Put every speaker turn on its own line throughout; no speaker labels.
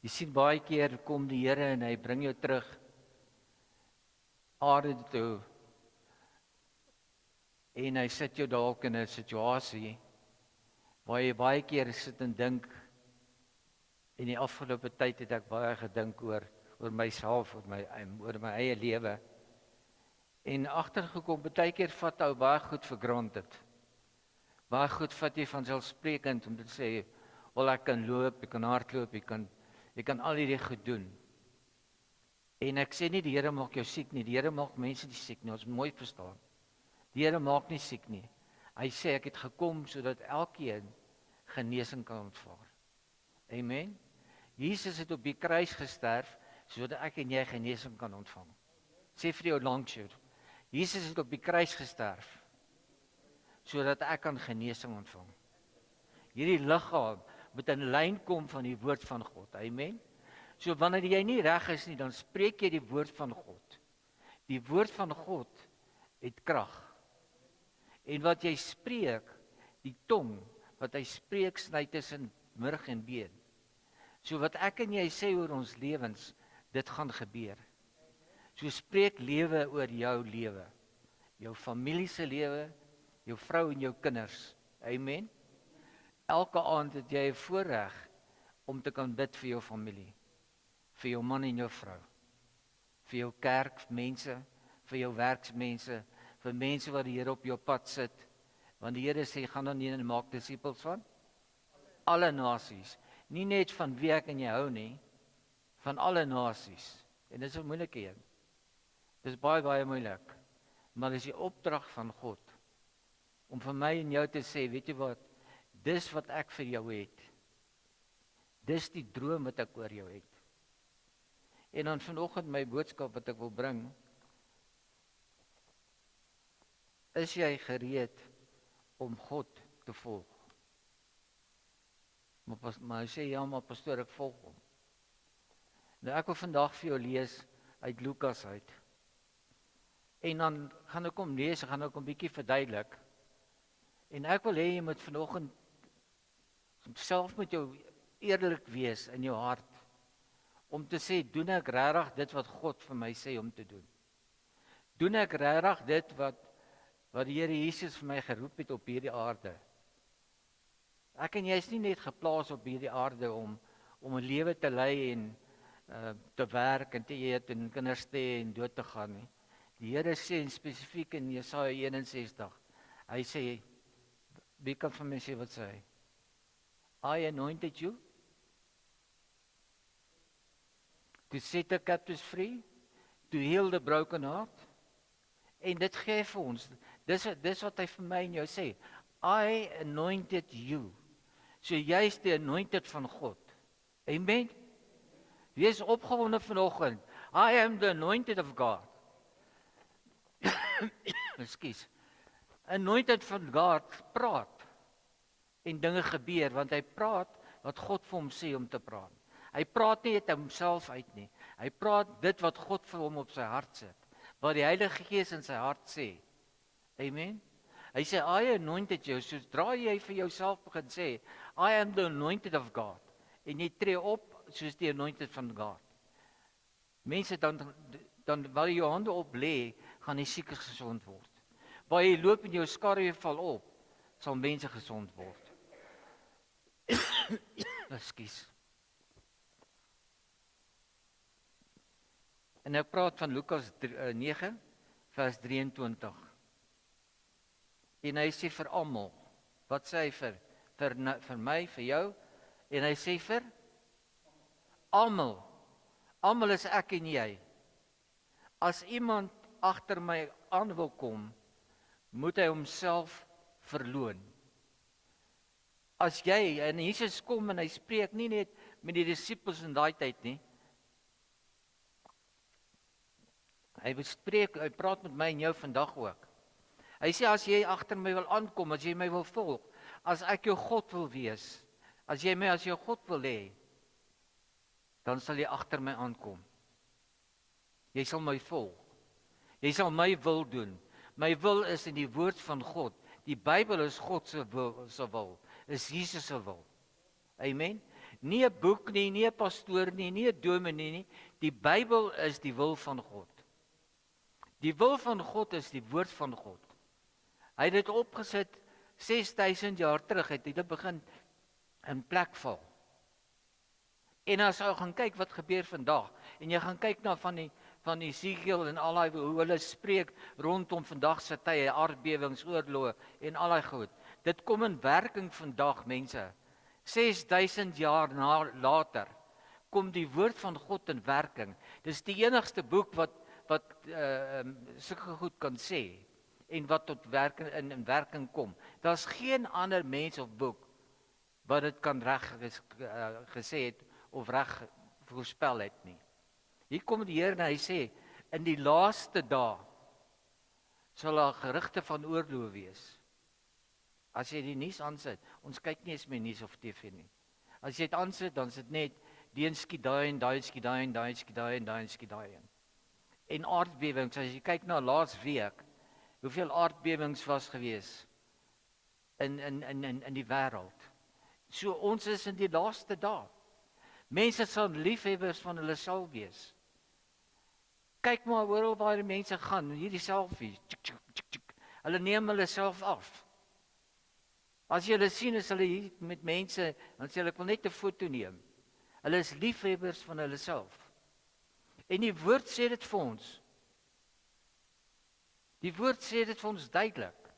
Jy sien baie keer kom die Here en hy bring jou terug aarde toe en hy sit jou dalk in 'n situasie waar jy baie keer sit en dink. En die afgelope tyd het ek baie gedink oor myself, oor my eie lewe. En agtergekom, baie keer vat ou baie goed vir granted. Baie goed vat jy vanselfsprekend om te sê, wel ek kan loop, ek kan hardloop, ek kan al hierdie goed doen. En ek sê nie die Here maak jou siek nie, die Here maak mense nie siek nie, ons moet mooi verstaan. Die Here maak nie siek nie. Hy sê ek het gekom sodat elkeen genesing kan ontvang. Amen. Jesus het op die kruis gesterf sodat ek en jy genesing kan ontvang. Sê vir jou langshoot. Jesus het op die kruis gesterf sodat ek kan genesing ontvang. Hierdie liggaam moet in lyn kom van die woord van God. Amen. So wanneer jy nie reg is nie, dan spreek jy die woord van God. Die woord van God het krag. En wat jy spreek, die tong wat hy spreek, sny tussen murg en been. So wat ek en jy sê oor ons lewens, dit gaan gebeur. So spreek lewe oor jou lewe. Jou familie se lewe, jou vrou en jou kinders. Amen. Elke aand het jy 'n voorreg om te kan bid vir jou familie, vir jou man en jou vrou, vir jou kerkmense, vir jou werksmense, vir mense wat die Here op jou pad sit. Want die Here sê, gaan dan heen en maak disippels van alle nasies. Nie net van wie ek en jy hou nie, van alle nasies. En dit is 'n moeilike een. Dit is baie, baie moeilik. Maar dit is die opdrag van God, om vir my en jou te sê, weet jy wat, dis wat ek vir jou het. Dis die droom wat ek oor jou het. En dan vanoggend my boodskap wat ek wil bring, is jy gereed om God te volg? Maar hy sê, ja, maar pastoor, ek volg hom. Nou ek wil vandag vir jou lees uit Lukas uit. En dan gaan ek hom lees, gaan ek hom bietjie verduidelik. En ek wil hê jy moet vanoggend self met jou eerlik wees in jou hart, om te sê, doen ek regtig dit wat God vir my sê om te doen? Doen ek regtig dit wat die Here Jesus vir my geroep het op hierdie aarde? Ek en jy is nie net geplaas op hierdie aarde om 'n lewe te lei en te werk en te eet en kinders te hê en dood te gaan nie. Die Here sê spesifiek in Jesaja 61, hy sê, wie kan van my sê wat sê hy? I anointed you to set the captives free, to heal the broken heart. En dit gee vir ons, dis wat hy vir my en jou sê, I anointed you. So jy is die anointed van God. Amen. Wees opgewonde vanoggend. I am the anointed of God. Ekskuus. Anointed van God praat en dinge gebeur, want hy praat wat God vir hom sê om te praat. Hy praat nie uit homself uit nie. Hy praat dit wat God vir hom op sy hart sit, wat die Heilige Gees in sy hart sê. Amen. Hy sê, I anointed you, sodra jy vir jouself begin sê, I am the anointed of God, en jy tree op soos die anointed van God. Mense, dan waar jy jou hande op lê, gaan die siekes gesond word. Waar jy loop en jou skare val op, sal mense gesond word. Ekskuus. En ek praat van Lukas 9, vers 23. En hy sê vir almal, wat sê hy vir my, vir jou, en hy sê vir almal is ek en jy. As iemand agter my aan wil kom, moet hy homself verloon. As jy, en Jesus kom en hy spreek nie net met die disippels in daai tyd nie, hy praat met my en jou vandag ook. Hy sê, as jy agter my wil aankom, as jy my wil volg, as ek jou God wil wees, as jy my as jou God wil hê, dan sal jy agter my aankom. Jy sal my volg. Jy sal my wil doen. My wil is in die woord van God. Die Bybel is God se wil, is Jesus se wil. Amen. Nie 'n boek nie, nie 'n pastoor nie, nie 'n dominee nie. Die Bybel is die wil van God. Die wil van God is die woord van God. Hy het dit opgesit 6000 jaar terug, het dit begin in plek val. En as jy gaan kyk wat gebeur vandag, en jy gaan kyk na van Esegiel en al daai hoe hulle spreek rondom vandag se tye, aardbewings, oorloë en al daai goed. Dit kom in werking vandag, mense. 6000 jaar later kom die woord van God in werking. Dis die enigste boek wat sulke goed kan sê en wat tot werking in werking kom. Daar's geen ander mens of boek wat dit kan gesê het of reg voorspel het nie. Hier kom die Here en hy sê in die laaste dae sal daar gerugte van oorlog wees. As jy die nuus aansit, ons kyk nie eens meer nuus of TV nie. As jy dit aansit, dan is dit net die een skiet daai en daai skiet daai en daai skiet daai en daai skiet daai een. En aardbewings, as jy kyk na laas week, hoeveel aardbewings was gewees in die wêreld. So ons is in die laaste dae. Mense sal liefhebbers van hulle self wees. Kyk maar oral waar die mense gaan, hierdie selfies. Hulle neem hulle self af. As jy hulle sien, is hulle hier met mense, dan sê hulle, ek wil net 'n foto neem. Hulle is liefhebbers van hulle self. En die woord sê dit vir ons. Die woord sê dit vir ons duidelik.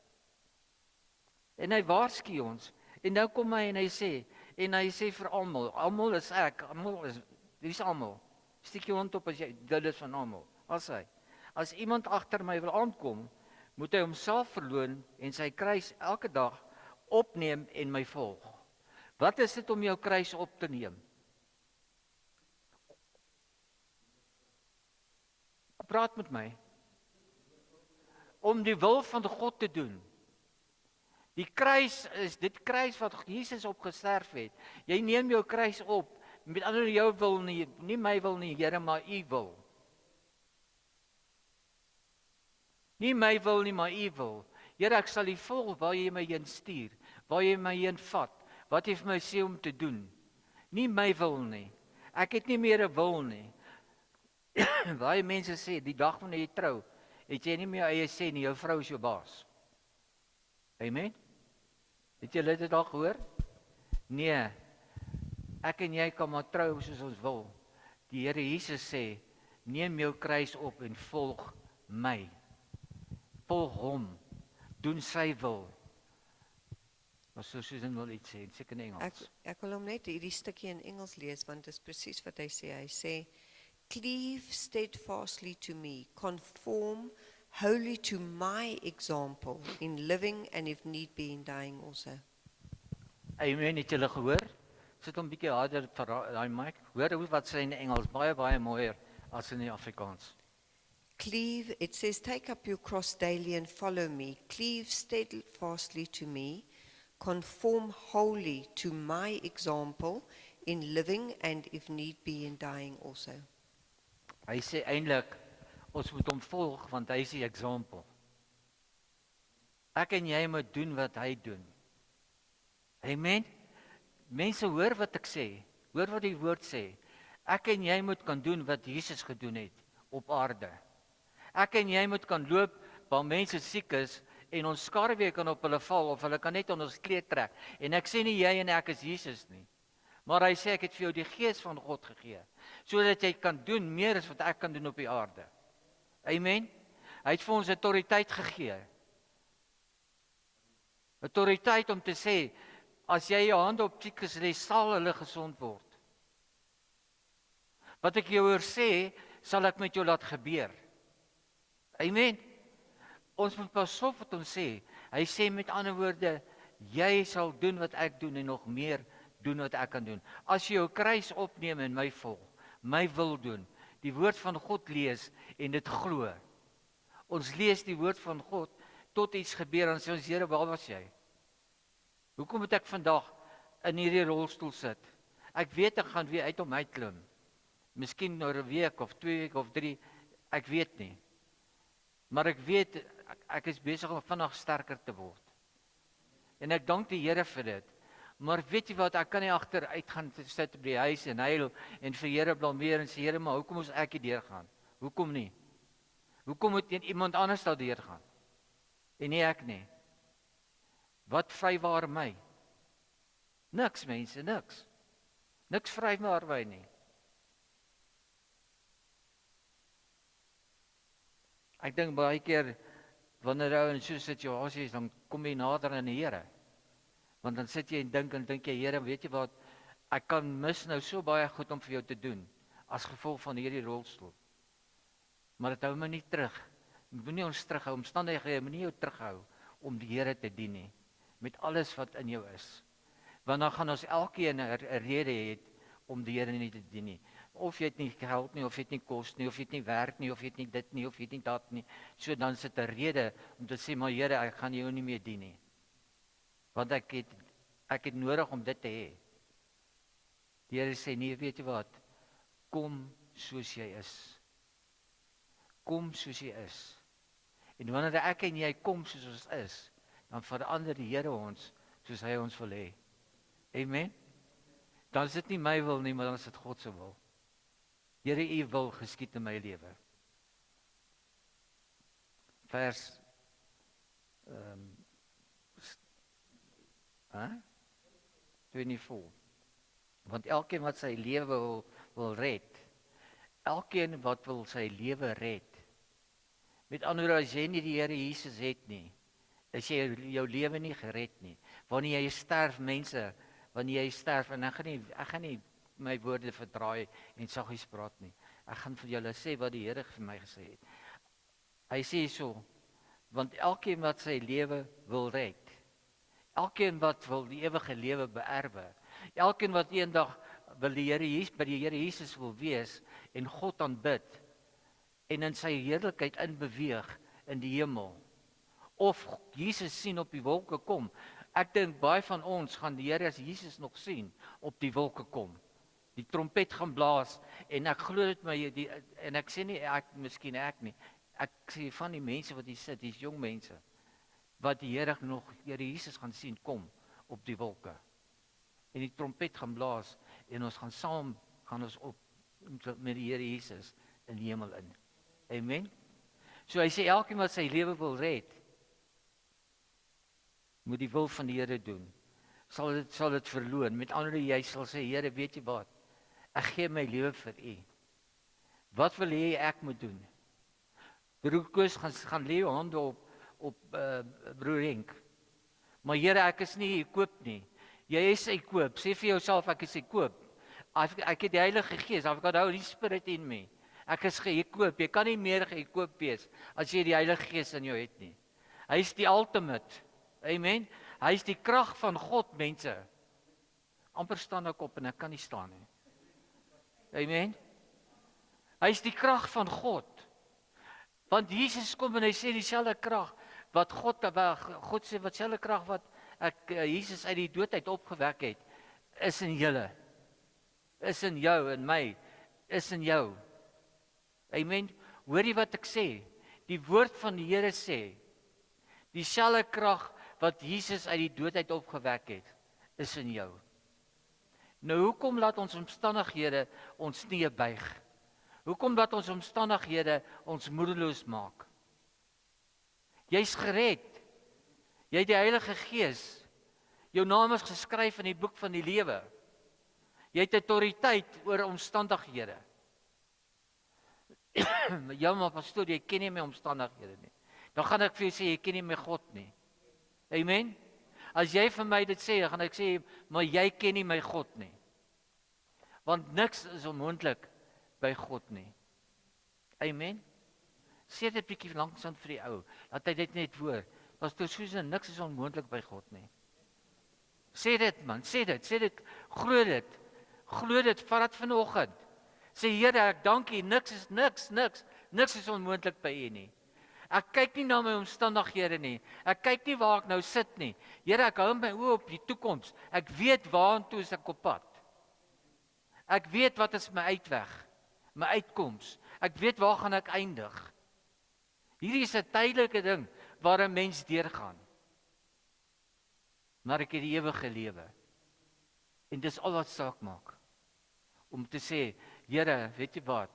En hy waarsku ons. En nou kom hy en hy sê vir almal is ek, wie is almal? Steek jou hand op as jy dit is van almal. As iemand agter my wil aankom, moet hy homself verloon en sy kruis elke dag opneem en my volg. Wat is dit om jou kruis op te neem? Praat met my. Om die wil van God te doen. Die kruis is dit kruis wat Jesus op gesterf het. Jy neem jou kruis op, met ander jou wil nie my wil nie, Here, maar U wil. Nie my wil nie, maar U wil. Here, ek sal U volg waar jy my heen stuur, waar jy my heen vat, wat jy vir my sê om te doen. Nie my wil nie. Ek het nie meer 'n wil nie. Baie mense sê, die dag wanneer jy trou, het jy nie meer eie sê nie, jou vrou is jou baas. Amen? Het jy dit al gehoor? Nee, ek en jy kan maar trou soos ons wil. Die Here Jesus sê, neem jou kruis op en volg my. Volg hom, doen sy wil. Maar Susan wil iets sê, seker in Engels.
Ek wil hom net hierdie stukkie in Engels lees, want dit is presies wat hy sê. Hy sê, cleave steadfastly to me, conform wholly to my example in living and if need be in dying also.
Amen, het julle gehoor? Sit hom bietjie harder vir daai mic. Hoor hoe wat sê in Engels, baie mooier as in die Afrikaans.
Cleave, it says, take up your cross daily and follow me. Cleave steadfastly to me, conform wholly to my example in living and if need be in dying also.
Hy sê eintlik ons moet hom volg want hy is die eksempel. Ek en jy moet doen wat hy doen. Amen. Mense hoor wat ek sê. Hoor wat die woord sê. Ek en jy moet kan doen wat Jesus gedoen het op aarde. Ek en jy moet kan loop waar mense siek is en ons skaduwee kan op hulle val of hulle kan net aan ons kleed trek. En ek sê nie jy en ek is Jesus nie. Maar hy sê ek het vir jou die gees van God gegee sodat jy kan doen meer as wat ek kan doen op die aarde. Amen. Hy het vir ons autoriteit gegee. Autoriteit om te sê as jy jou hande op siekes lê, sal hulle gesond word. Wat ek jou hoor sê, sal ek met jou laat gebeur. Amen. Ons moet pas op wat ons sê. Hy sê met ander woorde, jy sal doen wat ek doen en nog meer doen wat ek kan doen. As jy jou kruis opneem en my volg, my wil doen, die woord van God lees en dit glo. Ons lees die woord van God tot iets gebeur en sê ons, Here, waar was jy? Hoekom moet ek vandag in hierdie rolstoel sit? Ek weet ek gaan weer uit hom uitklim. Miskien oor 'n week of 2 weke of 3, ek weet nie. Maar ek weet ek is besig om vinnig sterker te word. En ek dank die Here vir dit. Maar weet jy wat, ek kan nie agteruit gaan sit by die huis en huil en vir Here blameer en sê Here, maar hoekom moes ek hier deurgaan? Hoekom nie? Hoekom moet iemand anders daar deurgaan? En nie ek nie. Wat vrywaar my? Niks mense, niks. Niks vrywaar my nie. Ek dink baie keer wanneer jy in so 'n situasie is, dan kom jy nader aan die Here. Want dan sit jy en dink jy, Here, weet jy wat, ek kan mis nou so baie goed om vir jou te doen as gevolg van hierdie rolstoel. Maar dit hou my nie terug. Moenie ons terughou, omstandighede moenie jou terughou om die Here te dien nie, met alles wat in jou is. Want dan gaan ons elkeen 'n rede hê om die Here nie te dien nie. Of jy het nie geld nie, of jy het nie kos nie, of jy het nie werk nie, of jy het nie dit nie, of jy het nie dat nie. So dan sit 'n rede om te sê, maar Here, ek gaan jou nie meer dien nie. Want ek het nodig om dit te hê. Die Here sê, nee, weet jy wat? Kom soos jy is. Kom soos jy is. En wanneer ek en jy kom soos ons is, dan verander die Here ons soos hy ons wil hê. Amen. Dan is dit nie my wil nie, maar dan is dit God se wil. Here, u wil geskied in my lewe. Vers 24. Want elkeen wat sy lewe wil red, elkeen wat wil sy lewe red. Met ander woorde, as jy nie die Here Jesus het nie, is jy jou lewe nie gered nie. Wanneer jy sterf, mense, wanneer jy sterf, en ek gaan nie my woorde verdraai en saggies praat nie. Ek gaan vir julle sê wat die Here vir my gesê het. Hy sê so, want elkeen wat sy lewe wil red, elkeen wat wil die ewige lewe beerwe, elkeen wat eendag wil by die Here Jesus wil wees en God aanbid en in sy heerlikheid inbeweeg in die hemel, of Jesus sien op die wolke kom. Ek dink baie van ons gaan die Here as Jesus nog sien op die wolke kom. Die trompet gaan blaas en ek glo dit en ek sê nie miskien ek nie. Ek sê van die mense wat hier sit, dis jong mense wat die Here Jesus gaan sien kom op die wolke. En die trompet gaan blaas en ons gaan saam op met die Here Jesus in die hemel in. Amen. So hy sê elkeen wat sy lewe wil red, moet die wil van die Here doen. Sal dit verloon. Met ander woorde, jy sal sê, Here, weet jy wat? Ek gee my lewe vir U. Wat wil jy ek moet doen? Broer Koos gaan lê hande op broer Henk. Maar Here, ek is nie koop nie. Jy is koop. Sê vir jouself ek is koop. Ek het die Heilige Gees. I've got the Holy Spirit in me. Ek is gekoop. Jy kan nie meer gekoop wees as jy die Heilige Gees in jou het nie. Hy is die ultimate. Amen. Hy is die krag van God, mense. Amper staan ek op en ek kan nie staan nie. Amen. Hy is die krag van God. Want Jesus kom en hy sê dieselfde krag wat God sê wat dieselfde krag wat Jesus uit die dood uit opgewek het, is in julle. Is in jou en my. Is in jou. Amen. Hoor jy wat ek sê? Die woord van die Here sê, dieselfde krag wat Jesus uit die dood uit opgewek het, is in jou. Nou hoekom laat ons omstandighede ons knie buig? Hoekom laat ons omstandighede ons moedeloos maak? Jy's gered. Jy het die Heilige Gees. Jou naam is geskryf in die boek van die lewe. Jy het autoriteit oor omstandighede. Ja, maar pastoor, jy ken nie my omstandighede nie. Dan gaan ek vir jou sê, jy ken nie my God nie. Amen? As jy vir my dit sê, dan gaan ek sê, maar jy ken nie my God nie. Want niks is onmoontlik by God nie. Amen? Sê dit 'n bietjie langsaan vir die ou, dat hy dit net hoor. Pastoor Susan, niks is onmoontlik by God nie. Sê dit man, sê dit, glo dit, vat dit vanoggend. Sê Here, ek dank U, niks is onmoontlik by U nie. Ek kyk nie na my omstandighede nie. Ek kyk nie waar ek nou sit nie. Here, ek hou my oë op die toekoms. Ek weet waartoe is ek op pad. Ek weet wat is my uitweg, my uitkoms. Ek weet waar gaan ek eindig. Hierdie is 'n tydelike ding waar 'n mens deurgaan. Maar ek het die ewige lewe. En dis al wat saak maak. Om te sê, Here, weet jy wat?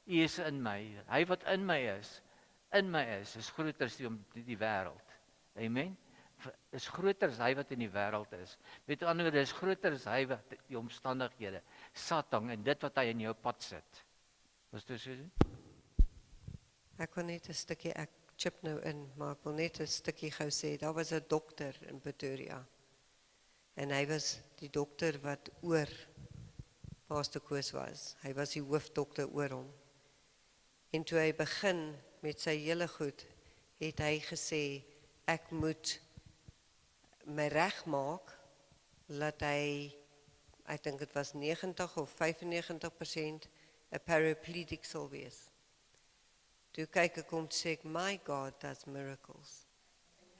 U is in my. Hy wat in my is groter as die wêreld. Amen. Is groter as hy wat in die wêreld is. Met ander woorde, is groter as hy wat die omstandighede, Satan en dit wat hy in jou pad sit. Was dit so?
Ek wil net 'n stukkie, ek chip nou in, maar ek wil net 'n stukkie gou sê. Daar was 'n dokter in Pretoria. En hy was die dokter wat oor Pastor Koos was. Hy was die hoofdokter oor hom. En toe hy begin met sy hele goed, het hy gesê, ek moet my regmaak, dat hy, ek dink dit was 90 of 95% 'n paraplegic sal wees. Toe kyk ek om, sê ek, my God does miracles.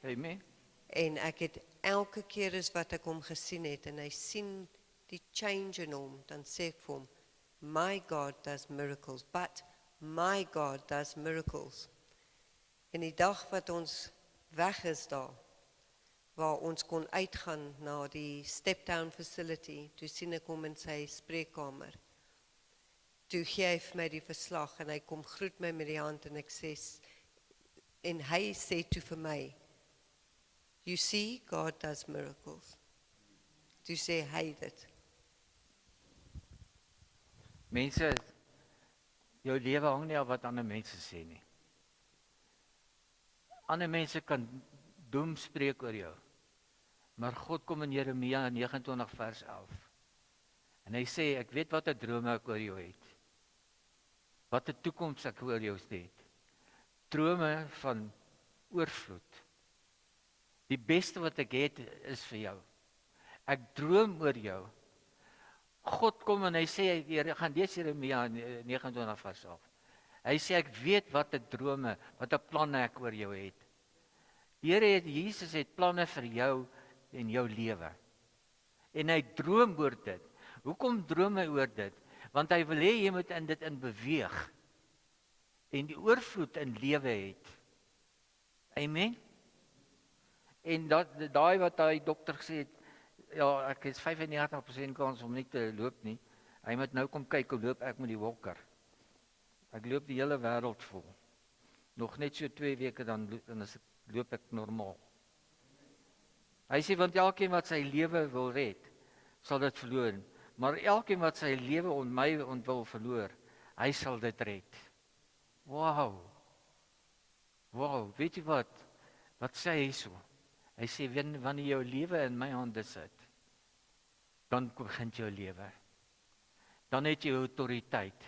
Amen.
En ek het elke keer as wat ek hom gesien het, en hy sien die change in hom, dan sê ek vir hom, my God does miracles, but my God does miracles. En die dag wat ons weg is daar, waar ons kon uitgaan na die step-down facility, toe sien ek hom in sy spreekkamer. Toe gee hy vir my die verslag, en hy kom groet my met die hand, en ek sê, en hy sê toe vir my, you see, God does miracles. Toe sê hy dit.
Mense, jou lewe hang nie af wat ander mense sê nie. Ander mense kan doem spreek oor jou. Maar God kom in Jeremia 29 vers 11. En hy sê, ek weet wat 'n drome ek oor jou het. Wat 'n toekoms ek oor jou het. Drome van oorvloed. Die beste wat ek het is vir jou. Ek droom oor jou. God kom en hy sê, jy gaan lees Jeremia 29 vers 11. Hy sê, ek weet wat 'n drome, wat 'n planne ek oor jou het. Die Here Jesus het planne vir jou en jou lewe. En hy droom oor dit. Hoekom droom hy oor dit? Want hy wil hê jy moet in dit in beweeg. En die oorvloed in lewe het. Amen. En daai wat hy dokter gesê het, ja, ek is 95% kans om nie te loop nie. Hy moet nou kom kyk hoe loop ek met die walker. Ek loop die hele wêreld vol. Nog net so 2 weke dan loop ek normaal. Hy sê, want elkeen wat sy lewe wil red, sal dit verloor. Maar elkeen wat sy lewe om my wil verloor, hy sal dit red. Wow, weet jy wat? Wat sê hy so? Hy sê, wanneer jou lewe in my hande sit, dan begin jou lewe. Dan het jy autoriteit.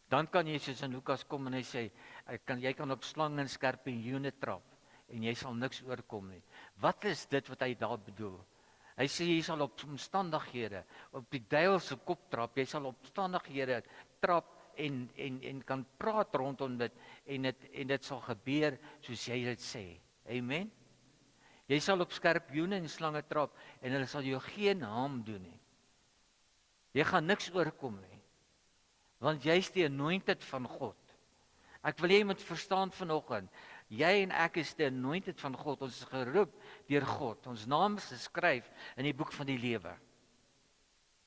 Dan kan jy soos in Lukas kom en hy sê, jy kan op slang en skorpioene trap, en jy sal niks oorkom nie. Wat is dit wat hy daar bedoel? Hy sê, jy sal op omstandighede, op die duiwel se kop trap, jy sal op omstandighede trap, en kan praat rondom dit, en dit sal gebeur, soos jy dit sê. Amen? Jy sal op skorpioene en slange trap, en hulle sal jou geen harm doen nie. Jy gaan niks oorkom nie, want jy is die anointed van God. Ek wil jy moet verstaan vanoggend, jy en ek is die anointed van God, ons is geroep deur God, ons naam is geskryf in die boek van die lewe.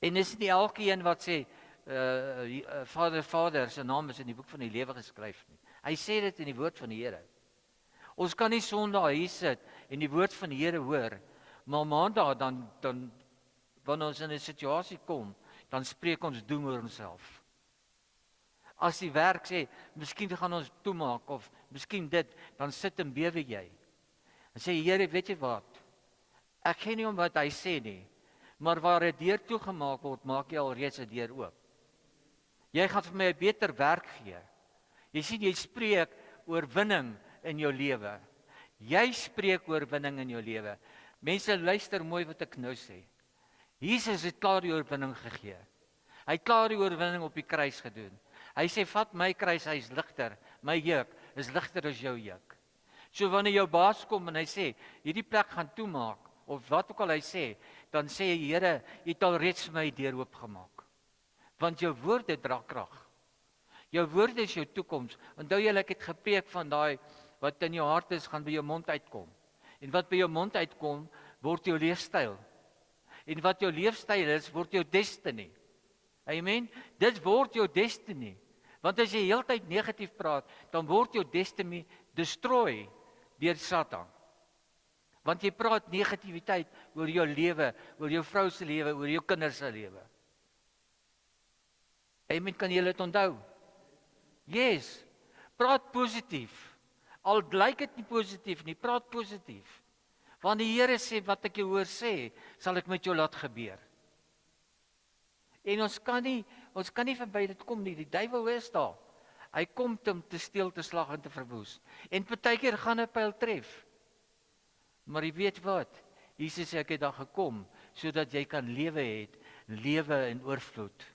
En is nie elkeen wat sê, Vader, sy naam is in die boek van die lewe geskryf nie. Hy sê dit in die woord van die Here. Ons kan nie Sondag hier sit en die woord van die Here hoor, maar Maandag dan wanneer ons in 'n situasie kom, dan spreek ons doem oor onsself. As die werk sê, miskien gaan ons toemaak, of miskien dit, dan sit en bewe jy. En sê, Here, weet jy wat? Ek ken nie om wat hy sê nie, maar waar 'n deur toegemaak word, maak jy al reeds 'n deur oop. Jy gaan vir my 'n beter werk gee. Jy sien, jy spreek oorwinning in jou lewe. Jy spreek oorwinning in jou lewe. Mense, luister mooi wat ek nou sê. Jesus het klaar die oorwinning gegee. Hy het klaar die oorwinning op die kruis gedoen. Hy sê, vat my kruis, hy is ligter. My juk is ligter as jou juk. So wanneer jou baas kom en hy sê, hierdie plek gaan toemaak, of wat ook al hy sê, dan sê hy, Here, jy het al reeds vir my deur oopgemaak. Want jou woorde dra krag. Jou woorde is jou toekoms. Onthou julle, ek het gepreek van daai wat in jou hart is, gaan by jou mond uitkom. En wat by jou mond uitkom, word jou leefstyl. En wat jou leefstyl is, word jou destiny. Amen. Dit word jou destiny. Want as jy heeltyd negatief praat, dan word jou destiny destroy deur Satan. Want jy praat negativiteit oor jou lewe, oor jou vrou se lewe, oor jou kinders se lewe. Amen, kan jy dit onthou? Yes. Praat positief. Al lyk dit nie positief nie, praat positief. Want die Here sê wat ek jou hoor sê, sal ek met jou laat gebeur. En ons kan nie verby dit kom nie. Die duiwel is daar. Hy kom om te steel, te slag en te verwoes. En partykeer gaan 'n pyl tref. Maar jy weet wat? Jesus sê ek het daar gekom sodat jy kan lewe hê, lewe in oorvloed.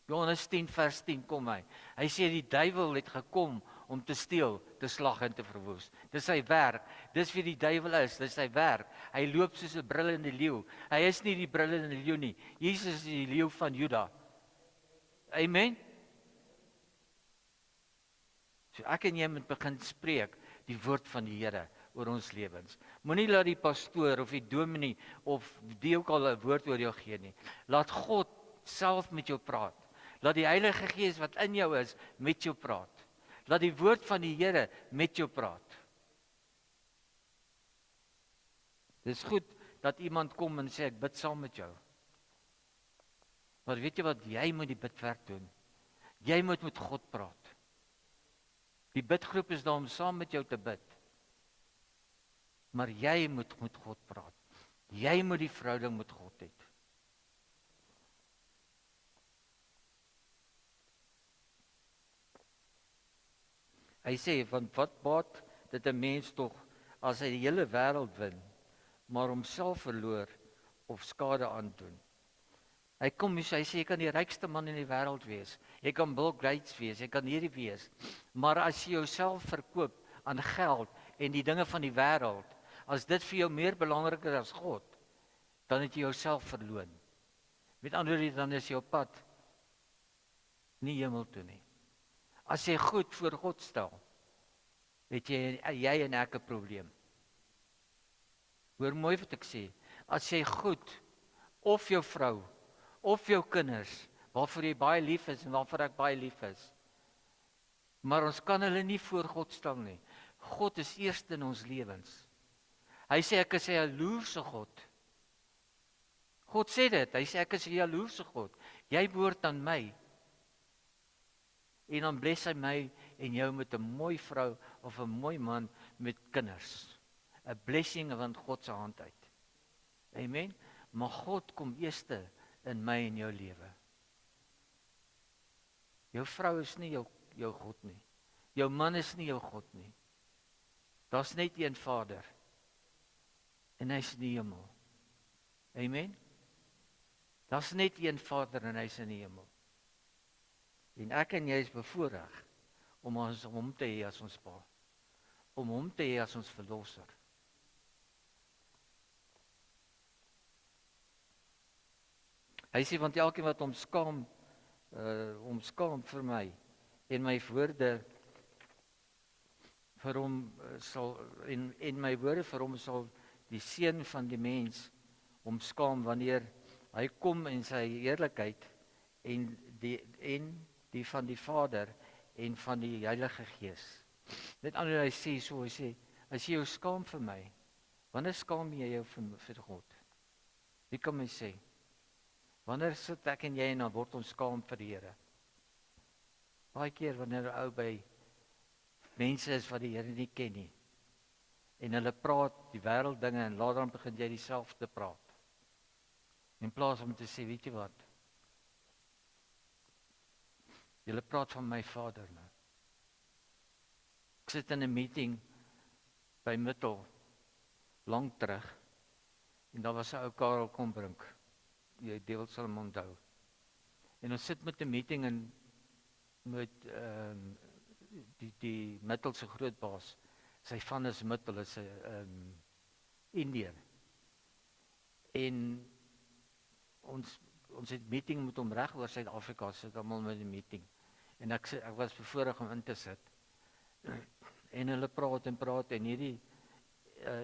Johannes 10 vers 10 kom hy. Hy sê die duiwel het gekom om te steel, te slag en te verwoes. Dis sy werk. Dis wie die duiwel is, dis sy werk. Hy loop soos 'n brullende leeu. Hy is nie die brullende leeu nie. Jesus is die leeu van Juda. Amen. So ek en jy moet begin spreek die woord van die Here oor ons lewens. Moenie laat die pastoor of die dominee of wie ook al 'n woord oor jou gee nie. Laat God self met jou praat. Laat die Heilige Gees wat in jou is met jou praat. Laat die woord van die Here met jou praat. Dis goed dat iemand kom en sê ek bid saam met jou. Maar weet jy wat, jy moet die bidwerk doen. Jy moet met God praat. Die bidgroep is daar om saam met jou te bid. Maar jy moet met God praat. Jy moet die verhouding met God hê. Hy sê, want wat baat dit 'n mens tog as hy die hele wêreld wen, maar homself verloor of skade aandoen. Hy sê jy kan die rykste man in die wêreld wees. Jy kan Bill Gates wees, jy kan hierdie wees. Maar as jy jouself verkoop aan geld en die dinge van die wêreld, as dit vir jou meer belangrik is as God, dan het jy jouself verloon. Met ander woorde, dan is jy op pad nie hemel toe nie. As jy goed voor God stel, het jy en ek 'n probleem. Hoor mooi wat ek sê. As jy goed, of jou vrou, of jou kinders, waarvoor jy baie lief is en waarvoor ek baie lief is, maar ons kan hulle nie voor God stel nie. God is eerste in ons lewens. Hy sê ek is 'n jaloerse God. God sê dit, hy sê ek is 'n jaloerse God. Jy behoort aan my. En dan bless hy my en jou met 'n mooi vrou of 'n mooi man met kinders. 'n Blessing van God se hand uit. Amen. Maar God kom eerste in my en jou lewe. Jou vrou is nie jou God nie. Jou man is nie jou God nie. Daar's net een Vader. En hy's in die hemel. Amen. Daar's net een Vader en hy's in die hemel. En ek en jy is bevoorreg om hom te hê as ons pa. Om hom te hê as ons verlosser. Hy sê want elkeen wat hom skaam vir my en my woorde vir hom sal en my woorde vir hom sal die seun van die mens hom skaam wanneer hy kom in sy heerlikheid en die van die Vader en van die Heilige Gees. Met ander woorde, hy sê, as jy jou skaam vir my, wanneer skaam jy jou vir God? Wie kan my sê? Wanneer sit ek en jy en dan word ons skaam vir die Here? Baie keer wanneer 'n ou by mense is wat die Here nie ken nie. En hulle praat die wêreld dinge en later dan begin jy dieselfde praat. In plaas om te sê, weet jy wat? Julle praat van my Vader nou. Ek sit in 'n meeting by Mittel lank terug en daar was 'n ou Karel Kombrink. Jy deel sal hom onthou. En ons sit met 'n meeting en met die Mittel se groot baas. Sy van is Mittel is 'n Indiër. En ons het meeting met hom reg oor Suid-Afrika, sit almal met 'n meeting. En ek was bevoorreg om in te sit. En hulle praat en hierdie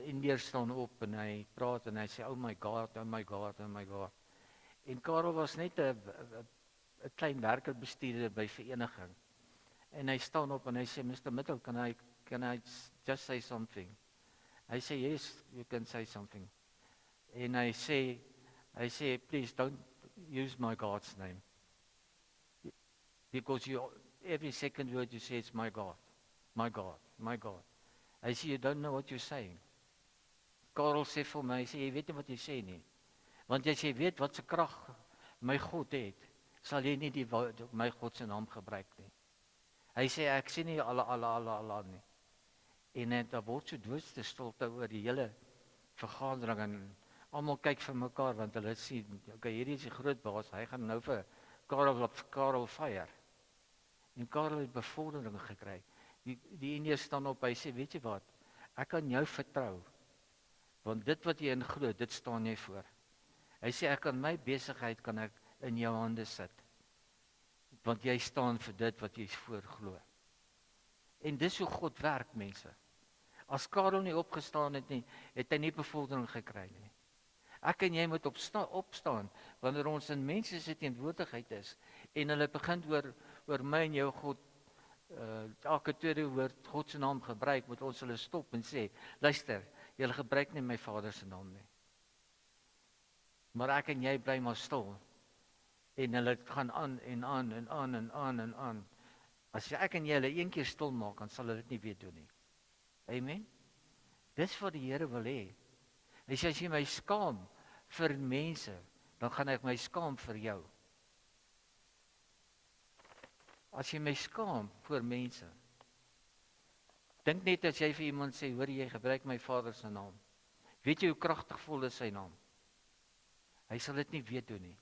Indiër staan op en hy praat en hy sê, oh my God, oh my God, oh my God. En Karel was net 'n klein werkerbestuurder by vereniging. En hy staan op en hy sê, Mr. Mitchell, can I just say something? Hy sê, yes, you can say something. En hy sê, please don't use my God's name. Because every second word you say is my God, my God, my God. Hy sê, you don't know what you're saying. Karel sê vir my, hy sê, jy weet nie wat jy sê nie. Want as jy weet wat se krag my God het, sal jy nie my God se naam gebruik nie. Hy sê, ek sê nie Allah nie. En daar word so doodste stilte oor die hele vergadering en almal kyk vir mekaar want hulle sien, okay, hierdie is die groot baas, hy gaan nou vir Karel fire. En Karel het bevordering gekry. Die Indiër staan op, hy sê, weet jy wat, ek kan jou vertrou, want dit wat jy in glo, dit staan jy voor. Hy sê, ek kan my besigheid kan ek in jou hande sit, want jy staan vir dit wat jy voor glo. En dis hoe God werk, mense. As Karel nie opgestaan het nie, het hy nie bevordering gekry nie. Ek en jy moet opstaan, wanneer ons in mense se teenwoordigheid is, en hulle begin oor my en jou God, elke tweede woord God se naam gebruik, moet ons hulle stop en sê, luister, julle gebruik nie my Vader se naam nie. Maar ek en jy bly maar stil, en hulle gaan aan en aan en aan en aan en aan. As ek en jy hulle een keer stil maak, dan sal hulle dit nie weer doen nie. Amen? Dis wat die Here wil hê. Hy sê, as jy my skaam vir mense, dan gaan ek my skaam vir jou. As jy my skaam vir mense, dink net as jy vir iemand sê, hoor jy gebruik my Vader se naam. Weet jy hoe kragtig vol is sy naam? Hy sal dit nie weer doen nie.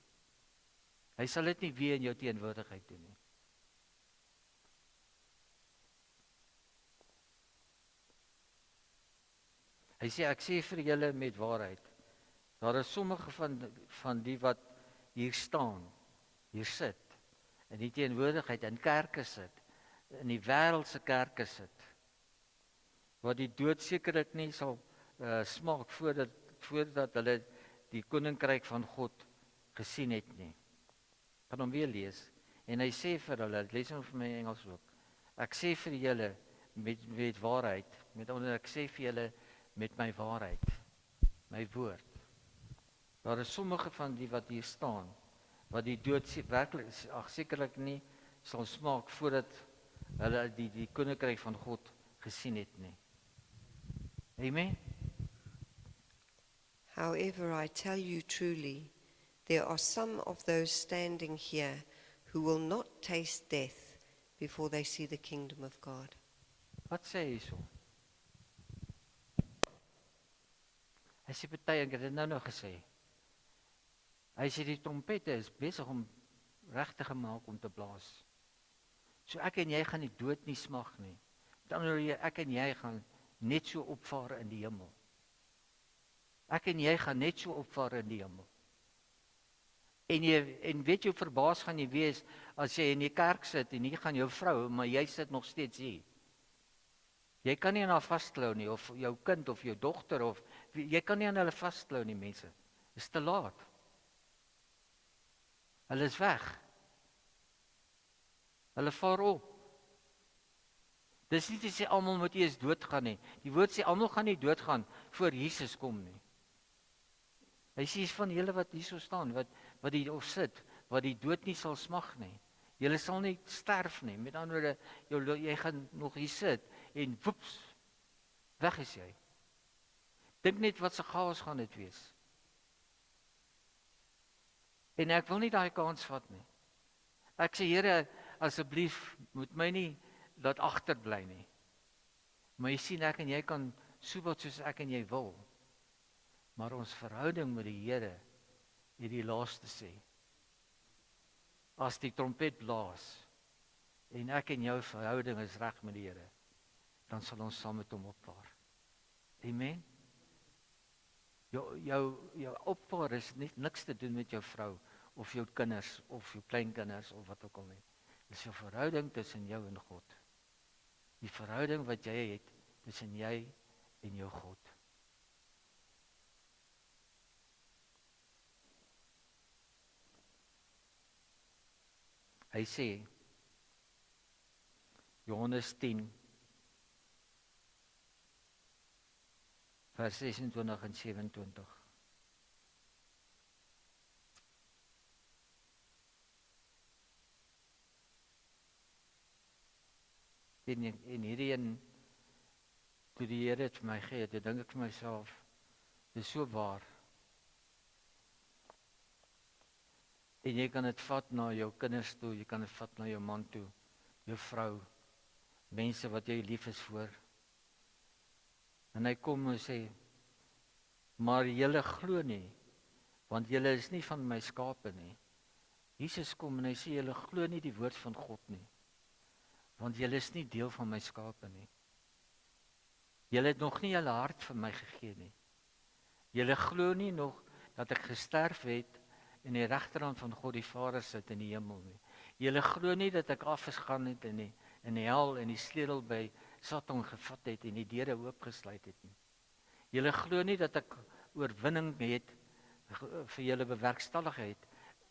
Hy sal dit nie weer in jou teenwoordigheid doen nie. Hy sê, ek sê vir julle met waarheid, daar is sommige van die wat hier staan, hier sit, in die teenwoordigheid, in kerke sit, in die wêreldse kerke sit, wat die dood sekerlik nie sal smaak voordat hulle die koninkryk van God gesien het nie. Ek gaan hom weer lees, en hy sê vir hulle, lees hom vir my in Engels ook, ek sê vir julle met waarheid, ek sê vir julle met my waarheid, my woord. Daar is sommige van die wat hier staan, wat die dood werklik sekerlik nie sal smaak voordat hulle die koninkryk van God gesien het nie. Amen.
However, I tell you truly, there are some of those standing here who will not taste death before they see the kingdom of God.
Wat sê hy so? Hy sê party, ek het dit nou gesê. Hy sê die trompette is besig om regte gemaak om te blaas. So ek en jy gaan die dood nie smag nie. Dan ek en jy gaan net so opvaar in die hemel. Ek en jy gaan net so opvaar in die hemel. En weet jy hoe verbaas gaan jy wees as jy in die kerk sit en hier gaan jou vrou, maar jy sit nog steeds hier. Jy kan nie aan haar vasklou nie, of jou kind of jou dogter, of jy kan nie aan hulle vasklou nie, mense. Dit is te laat. Hulle is weg. Hulle vaar op. Dis nie te sê almal moet eers doodgaan nie. Die woord sê almal gaan nie doodgaan voor Jesus kom nie. Hy sê van julle wat hierso staan, wat hier of sit, wat die dood nie sal smag nie. Julle sal nie sterf nie. Met ander woorde, jy gaan nog hier sit en woeps, weg is jy. Dink net wat se chaos gaan dit wees. En ek wil nie daai kans vat nie. Ek sê, Here, asseblief moet my nie laat agterbly nie. Maar jy sien, ek en jy kan so wat soos ek en jy wil. Maar ons verhouding met die Here het die laaste sê. As die trompet blaas en ek en jou verhouding is reg met die Here, dan sal ons saam met hom opvaar. Amen. Jou opvaar is niks te doen met jou vrou of jou kinders of jou kleinkinders of wat ook al nie. Dit is 'n verhouding tussen jou en God. Die verhouding wat jy het tussen jy en jou God. Hy sê, Johannes 10, vers 26 en 27. En hierdie een, toe die Here dit vir my gee, toe dink ek vir myself, dis so waar. En jy kan dit vat na jou kinders toe, jy kan dit vat na jou man toe, jou vrou, mense wat jy lief is voor. En hy kom en sê, maar julle glo nie, want julle is nie van my skape nie. Jesus kom en hy sê, julle glo nie die woord van God nie, want julle is nie deel van my skape nie. Julle het nog nie julle hart vir my gegee nie. Julle glo nie nog dat ek gesterf het en die regterhand van God die Vader sit in die hemel nie. Julle glo nie dat ek afgesgaan het in die hel en die sleutel by Satan gevat het en die deure oopgesluit het nie. Julle glo nie dat ek oorwinning het vir julle bewerkstelligheid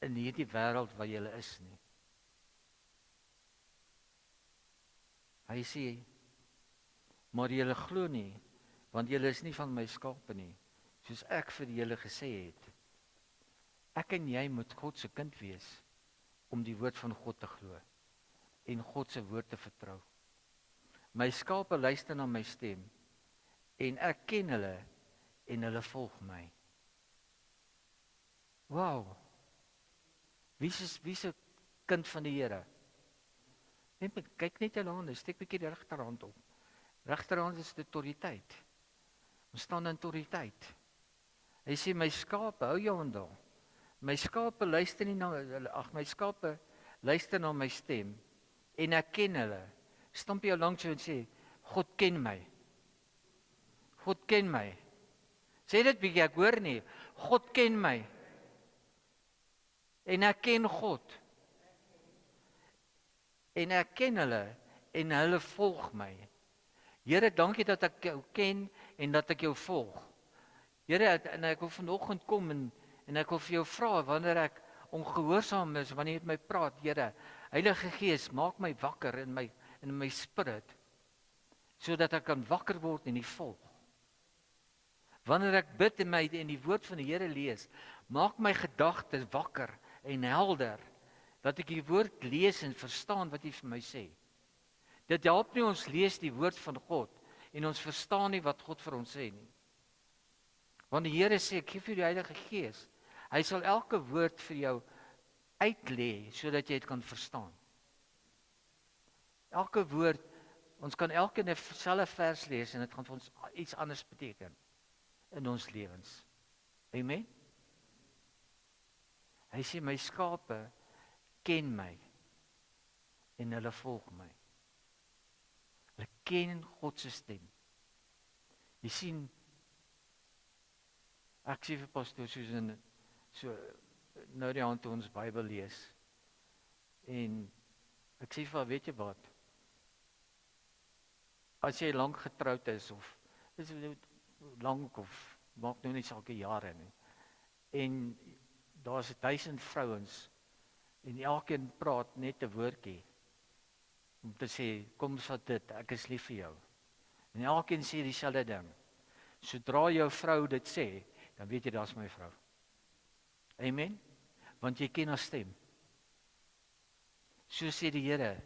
in hierdie wêreld waar julle is nie. Hy sê, maar julle glo nie, want julle is nie van my skape nie, soos ek vir julle gesê het. Ek en jy moet God se kind wees om die woord van God te glo en God se woord te vertrou. My skape luister na my stem en ek ken hulle en hulle volg my. Wow. Wie is 'n kind van die Here? Kyk net hulle hande, steek 'n bietjie die regterhand op. Regterhand is autoriteit. Ons staan in autoriteit. Hy sê my skape, hou jou aan daal. My skape luister nie na my skape luister na my stem en ek ken hulle. Stamp jou langs jou en sê, God ken my. God ken my. Sê dit bietjie, ek hoor nie. God ken my. En ek ken God. En ek ken hulle en hulle volg my. Here, dankie dat ek jou ken en dat ek jou volg. Here, en ek wil vanoggend kom en ek wil vir jou vra wanneer ek ongehoorsaam is, wanneer jy met my praat, Here, Heilige Gees, maak my wakker in my spirit, sodat ek kan wakker word en die volg. Wanneer ek bid en die woord van die Here lees, maak my gedagtes wakker en helder, dat ek die woord lees en verstaan wat hy vir my sê. Dit help nie ons lees die woord van God en ons verstaan nie wat God vir ons sê nie. Want die Here sê, ek gee vir die Heilige Gees. Hy sal elke woord vir jou uitlê, sodat jy dit kan verstaan. Elke woord, ons kan elkeen 'n selfe vers lees en dit gaan vir ons iets anders beteken in ons lewens. Amen. Hy sê my skape ken my en hulle volg my. Hulle ken God se stem. Jy sien, ek sê vir pastoor Susan, so nou die hand toe ons Bybel lees. En ek sê vir haar, weet jy wat? As jy lank getroud is of is lank of maak nou nie sulke jare nie. En daar's 1000 vrouens en elkeen praat net 'n woordjie om te sê, kom ons vat dit, ek is lief vir jou. En elkeen sê dieselfde ding. Sodra jou vrou dit sê, dan weet jy daar's my vrou. Amen. Want jy ken haar stem. So sê die Here,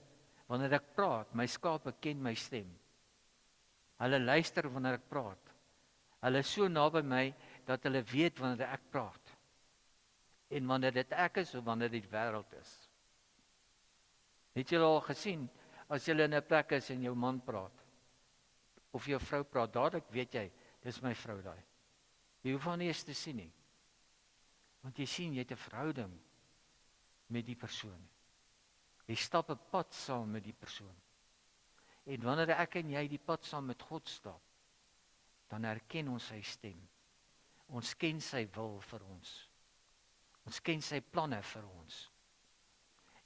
wanneer ek praat, my skape ken my stem. Hulle luister wanneer ek praat. Hulle is so naby my dat hulle weet wanneer ek praat. En wanneer dit ek is of wanneer dit wêreld is. Het jy al gesien as jy in 'n plek is en jou man praat of jou vrou praat, dadelik weet jy, dis my vrou daai. Jy hoef nie eens te sien nie. Want jy sien, jy het 'n verhouding met die persoon. Jy stap 'n pad saam met die persoon. En wanneer ek en jy die pad saam met God stap, dan herken ons sy stem. Ons ken sy wil vir ons. Ons ken sy planne vir ons.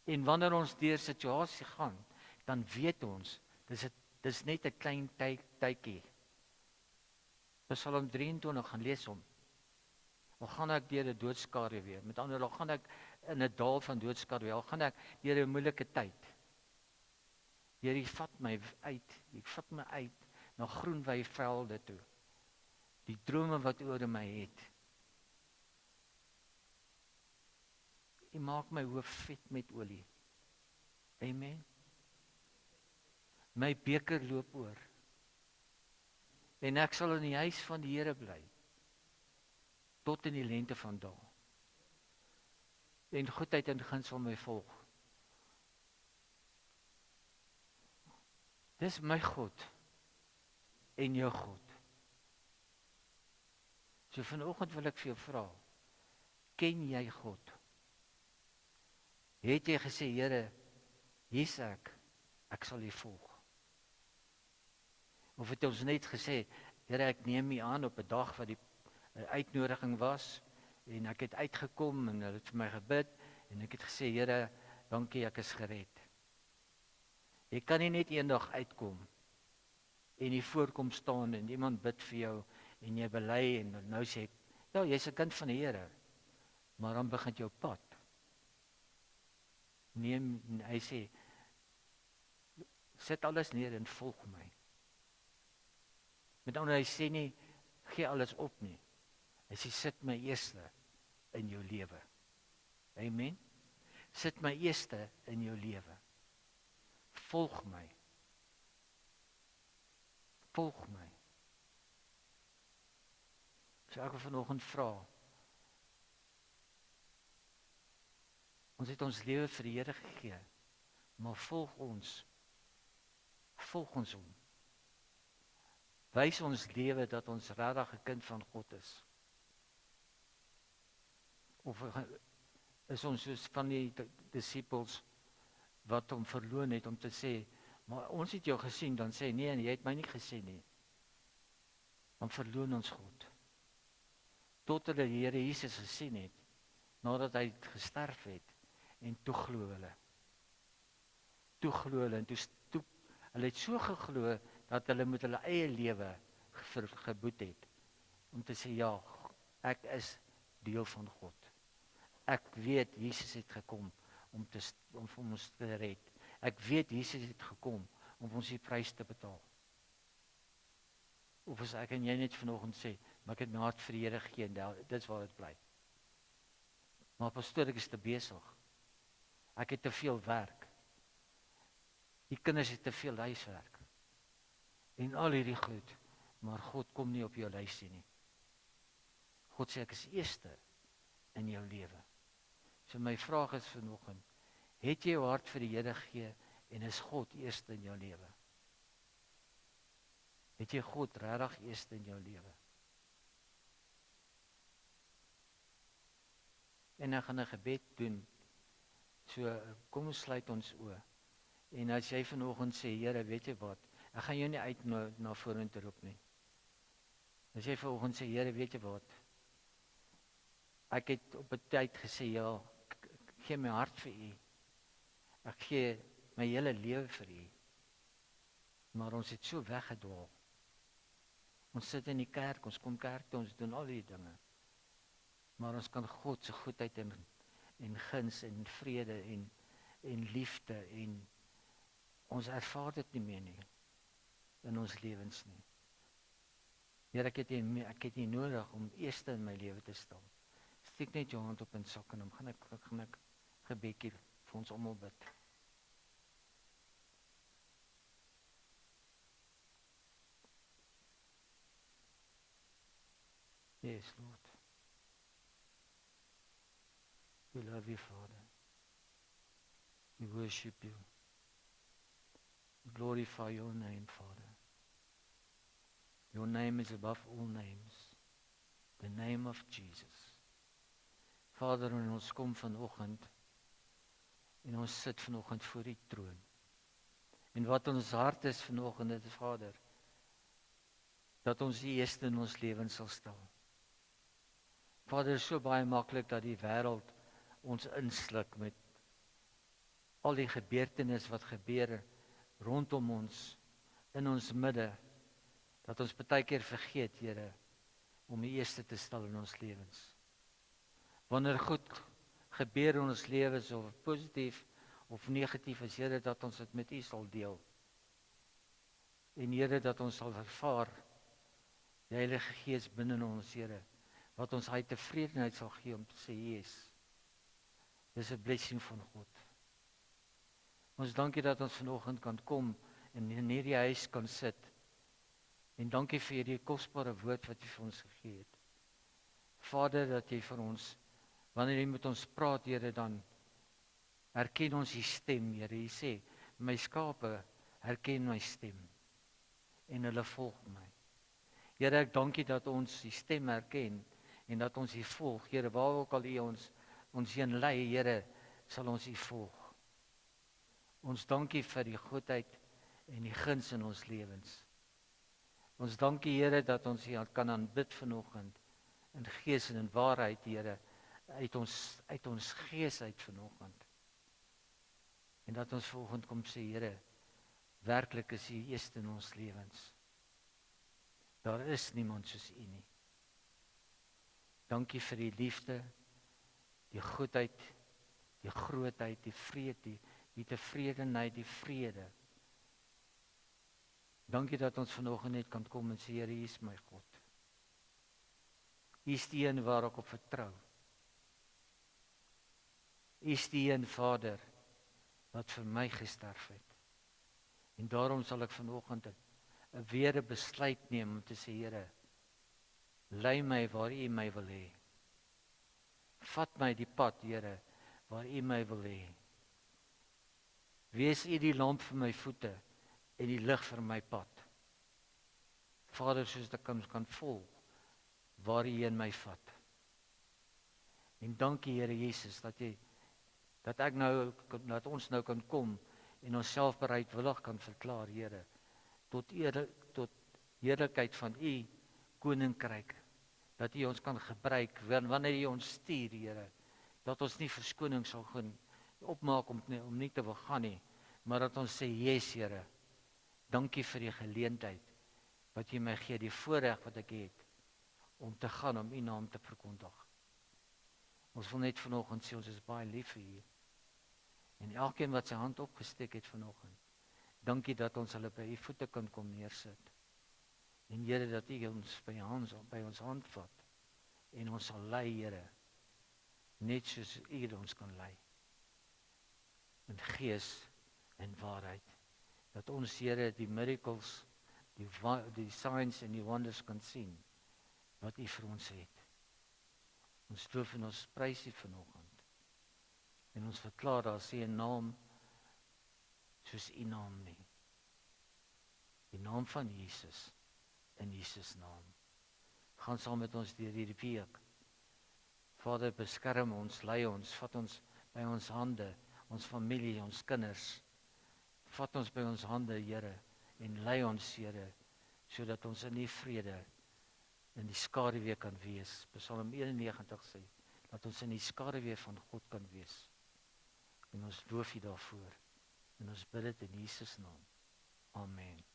En wanneer ons deur situasie gaan, dan weet ons, dis net 'n klein tydjie. Psalm 23 gaan lees hom. Dan gaan ek deur 'n doodskare weer. Met ander woorde, gaan ek in 'n dal van doodskadu, al gaan ek deur 'n moeilike tyd. Here, U vat my uit na groen weivelde toe. Die drome wat U oor my het. U maak my hoof vet met olie. Amen. My beker loop oor. En ek sal in die huis van die Here bly. Tot in die lente van dae. En goedheid en guns sal my volg. Dis my God en jou God. So vanoggend wil ek vir jou vra, ken jy God? Het jy gesê, Here, hier's ek sal U volg? Of het ons net gesê, Here, ek neem U aan op 'n dag wat die uitnodiging was, en ek het uitgekom, en hulle het vir my gebid, en ek het gesê, Here, dankie, ek is gered. Jy kan nie net eendag uitkom, en jy voorkom staan, en iemand bid vir jou, en jy bely, en nou sê ek, ja, jy's 'n kind van die Here, maar dan begin jou pad. Neem, hy sê, sit alles neer en volg my. Met ander, hy sê nie, gee alles op nie. Hy sê, sit my eerste in jou lewe. Amen. Sit my eerste in jou lewe. Volg my. Volg my. So ek wil vanoggend vra, ons het ons lewe vir die Here gegee, maar volg ons hom. Wys ons lewe dat ons regtig 'n kind van God is. Of is ons soos van die disippels wat hom verloon het om te sê, maar ons het jou gesien, dan sê, nee, jy het my nie gesien nie. Dan verloon ons God. Tot hulle die Here Jesus gesien het, nadat hy gesterf het, en toe glo hulle. En toe hulle het so geglo, dat hulle met hulle eie lewe geboet het, om te sê, ja, ek is deel van God. Ek weet, Jesus het gekom, om ons te red. Ek weet, Jesus het gekom, om ons die prys te betaal. Of as ek en jy net vanoggend sê, maar ek het my hart vir die Here gegee, dit is waar dit bly. Maar pastoor, ek is te besig. Ek het te veel werk. Die kinders het te veel huiswerk. En al hierdie goed, maar God kom nie op jou lysie nie. God sê, ek is eerste in jou lewe. So my vraag is vanoggend, het jy jou hart vir die Here gegee, en is God eerste in jou lewe? Het jy God regtig eerste in jou lewe? En ek gaan 'n gebed doen, so kom ons sluit ons oë. En as jy vanoggend sê, Here, weet jy wat, ek gaan jou nie uit na vorentoe roep nie. As jy vanoggend sê, Here, weet jy wat, ek het op 'n tyd gesê, ja, ek gee my hart vir U. Ek gee my hele lewe vir U. Maar ons het so weggedwaal. Ons sit in die kerk, ons kom kerk toe, ons doen al die dinge. Maar ons kan God se goedheid en guns en vrede en liefde en ons ervaar dit nie meer nie in ons lewens nie. Here, ek het nie nodig om eerste in my lewe te staan. Steek net jou hand op in sak en dan gaan ek gebedjie vir ons almal bid. Yes, Lord. We love you, Father. We worship you. We glorify your name, Father. Your name is above all names. The name of Jesus. Vader, en ons kom vanoggend en ons sit vanoggend voor die troon. En wat ons hart is vanoggend, dit is, Vader, dat ons die eerste in ons lewens sal stel. Vader, so baie maklik dat die wêreld ons insluk met al die gebeurtenisse wat gebeur rondom ons, in ons midde, dat ons baie keer vergeet, Here, om die eerste te stel in ons lewens. Wanneer goed gebeur in ons lewens of positief of negatief is, Here, dat ons dit met U sal deel. En Here, dat ons sal ervaar die Heilige Gees binne in ons, Here, wat ons hy tevredenheid sal gee om te sê, yes, dis 'n blessing van God. Ons dankie dat ons vanoggend kan kom en in hierdie huis kan sit. En dankie vir hierdie kosbare woord wat U vir ons gegee het. Vader, dat jy vir ons, wanneer jy met ons praat, Here, dan herken ons die stem, Here. Jy sê, my skape herken my stem en hulle volg my. Here, ek dankie dat ons die stem herken en dat ons U volg. Here, waar ook al U ons heen lei, Here, sal ons U volg. Ons dankie vir die goedheid en die guns in ons lewens. Ons dankie, Here, dat ons U kan aanbid vanoggend in gees en in waarheid, Here, uit ons gees uit vanoggend. En dat ons vanoggend kom sê, Here, werklik is U eerste in ons lewens. Daar is niemand soos U nie. Dankie vir die liefde, die goedheid, die grootheid, die vrede, die tevredenheid, die vrede. Dankie dat ons vanoggend net kan kom en sê, Here, U is my God. U is die een waar ek op vertrou. U is die een, Vader, wat vir my gesterf het. En daarom sal ek vanoggend weer 'n besluit neem om te sê, Here, lei my waar U my wil hê. Vat my die pad, Here, waar U my wil hê. Wees U die lamp vir my voete en die lig vir my pad. Vader, soos ek kan volg waar U in my vat. En dankie, Here Jesus, dat ons nou kan kom en onsself bereidwillig kan verklaar, Here, tot heerlikheid van U koninkryk, dat U ons kan gebruik wanneer U ons stuur, Here, dat ons nie verskoning sal gaan opmaak om nie te wil gaan nie, maar dat ons sê, yes, Here, dankie vir die geleentheid wat U my gee, die voorreg wat ek het om te gaan om U naam te verkondig. Ons wil net vanoggend sê, ons is baie lief vir U. En elkeen wat sy hand opgesteek het vanoggend, dankie dat ons hulle by U voete kan kom neersit. En Here, dat U ons by ons hand vat en ons sal lei, Here, net soos U ons kan lei. In gees en waarheid. Dat ons, Here, die miracles, die signs en die wonders kan sien wat U vir ons het. Ons loof en ons prys U vanoggend. En ons verklaar, daar is nie 'n naam soos U naam nie. Die naam van Jesus, in Jesus naam. Gaan saam met ons deur hierdie week. Vader, beskerm ons, lei ons, vat ons by ons hande, ons familie, ons kinders. Vat ons by ons hande, Here, en lei ons, Here, sodat ons in die vrede, in die skaduwee kan wees. Psalm 91 sê, dat ons in die skaduwee van God kan wees. En ons loof U daarvoor. En ons bid dit in Jesus naam. Amen.